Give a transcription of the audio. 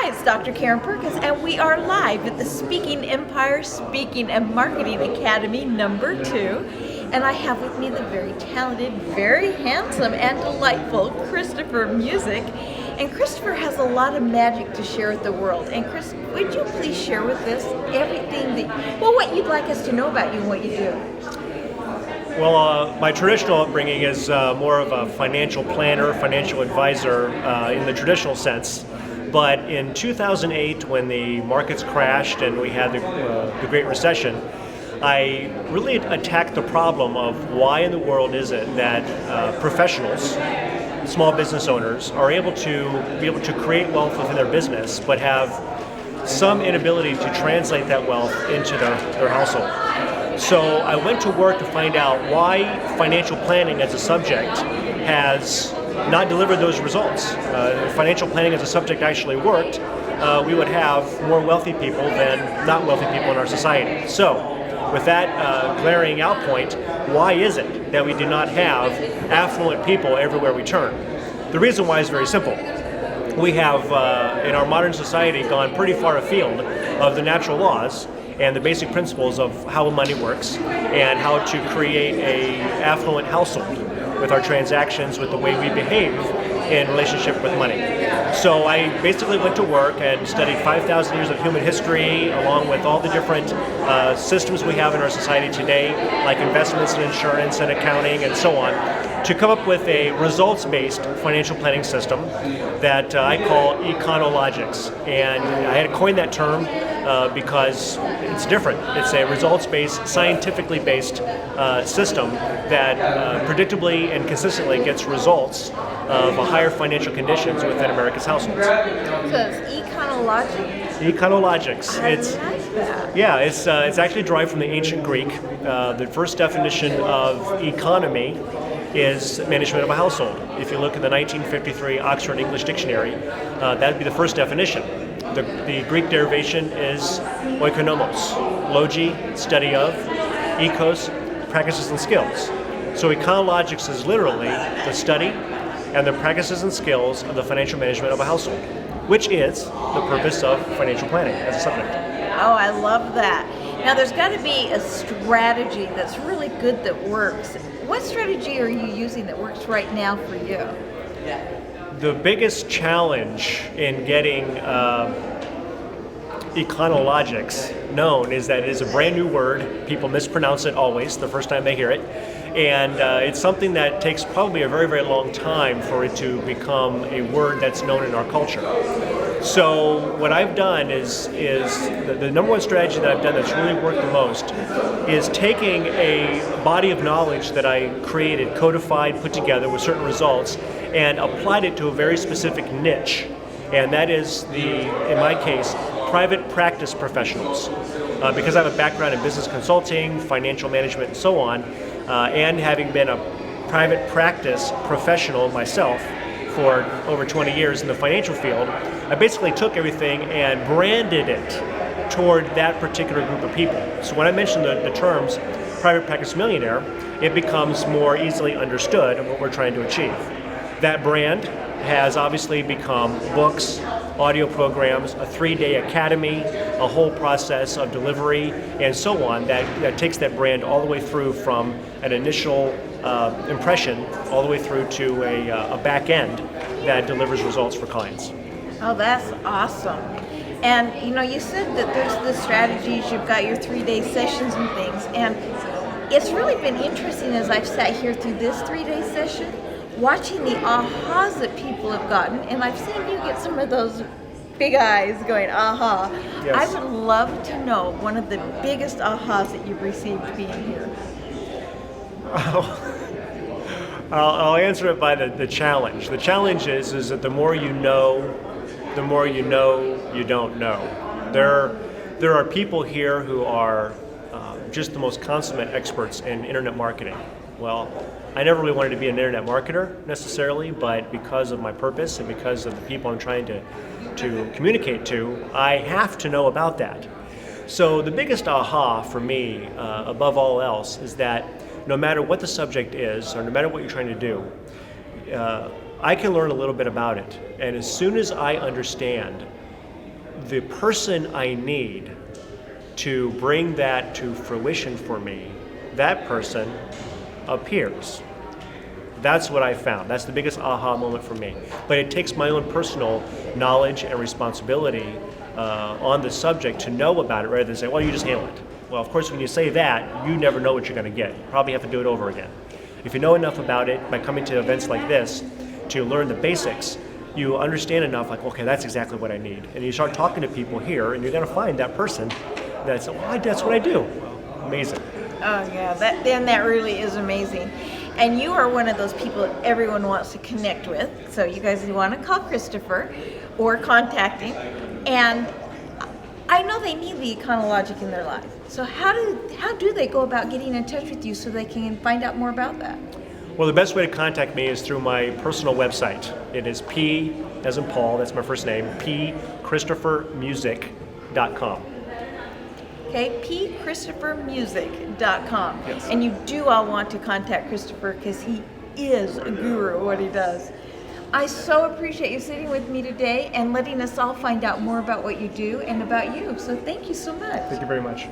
Hi, it's Dr. Karen Perkins, and we are live at the Speaking Empire Speaking and Marketing Academy number 2. And I have with me the very talented, very handsome, and delightful Christopher Music. And Christopher has a lot of magic to share with the world. And Chris, would you please share with us everything what you'd like us to know about you and what you do? Well, my traditional upbringing is more of a financial planner, financial advisor in the traditional sense. But in 2008, when the markets crashed and we had the Great Recession, I really attacked the problem of why in the world is it that professionals, small business owners, are able to create wealth within their business, but have some inability to translate that wealth into their household. So I went to work to find out why financial planning as a subject has not delivered those results. If financial planning as a subject actually worked, we would have more wealthy people than not wealthy people in our society. So with that glaring out point, why is it that we do not have affluent people everywhere we turn? The reason why is very simple. We have, in our modern society, gone pretty far afield of the natural laws and the basic principles of how money works and how to create a affluent household with our transactions, with the way we behave in relationship with money. So I basically went to work and studied 5,000 years of human history, along with all the different systems we have in our society today, like investments and insurance and accounting and so on, to come up with a results-based financial planning system that I call econologics. And I had to coin that term because it's different. It's a results-based, scientifically based system that predictably and consistently gets results of higher financial conditions within America's households. So it's econologics. Econologics. I like that. Yeah, it's actually derived from the ancient Greek. The first definition of economy is management of a household. If you look at the 1953 Oxford English Dictionary, that would be the first definition. The Greek derivation is oikonomos, logi, study of, ecos, practices and skills. So econologics is literally the study and the practices and skills of the financial management of a household, which is the purpose of financial planning as a subject. Oh, I love that. Now, there's got to be a strategy that's really good that works. What strategy are you using that works right now for you? The biggest challenge in getting econologics known is that it is a brand new word. People mispronounce it always the first time they hear it. And it's something that takes probably a very, very long time for it to become a word that's known in our culture. So what I've done is the number one strategy that I've done that's really worked the most is taking a body of knowledge that I created, codified, put together with certain results, and applied it to a very specific niche. And that is in my case, private practice professionals. Because I have a background in business consulting, financial management, and so on, and having been a private practice professional myself for over 20 years in the financial field, I basically took everything and branded it toward that particular group of people. So when I mention the terms private practice millionaire, it becomes more easily understood of what we're trying to achieve. That brand has obviously become books, audio programs, a 3-day academy, a whole process of delivery, and so on that takes that brand all the way through from an initial impression all the way through to a back end that delivers results for clients. Oh, that's awesome. And you said that there's the strategies, you've got your 3-day sessions and things, and it's really been interesting as I've sat here through this 3-day session, watching the ahas that people have gotten, and I've seen you get some of those big eyes going, aha. Yes. I would love to know one of the biggest ahas that you've received being here. I'll answer it by the challenge. The challenge is that the more you know you don't know. There are people here who are just the most consummate experts in internet marketing. Well, I never really wanted to be an internet marketer necessarily, but because of my purpose and because of the people I'm trying to communicate to, I have to know about that. So the biggest aha for me, above all else, is that no matter what the subject is, or no matter what you're trying to do, I can learn a little bit about it. And as soon as I understand the person I need to bring that to fruition for me, that person appears. That's what I found. That's the biggest aha moment for me. But it takes my own personal knowledge and responsibility on the subject to know about it rather than say, well, you just handle it. Well, of course, when you say that, you never know what you're going to get. You probably have to do it over again. If you know enough about it by coming to events like this to learn the basics, you understand enough, like, okay, that's exactly what I need. And you start talking to people here, and you're going to find that person that's, well, that's what I do. Amazing. Oh yeah, that really is amazing. And you are one of those people that everyone wants to connect with. So you guys want to call Christopher or contact him. And I know they need the Econologic in their life. So how do they go about getting in touch with you so they can find out more about that? Well, the best way to contact me is through my personal website. It is P, as in Paul, that's my first name, pChristophermusic.com. Okay, pChristophermusic.com. Yes. And you do all want to contact Christopher because he is a guru at what he does. I so appreciate you sitting with me today and letting us all find out more about what you do and about you. So thank you so much. Thank you very much.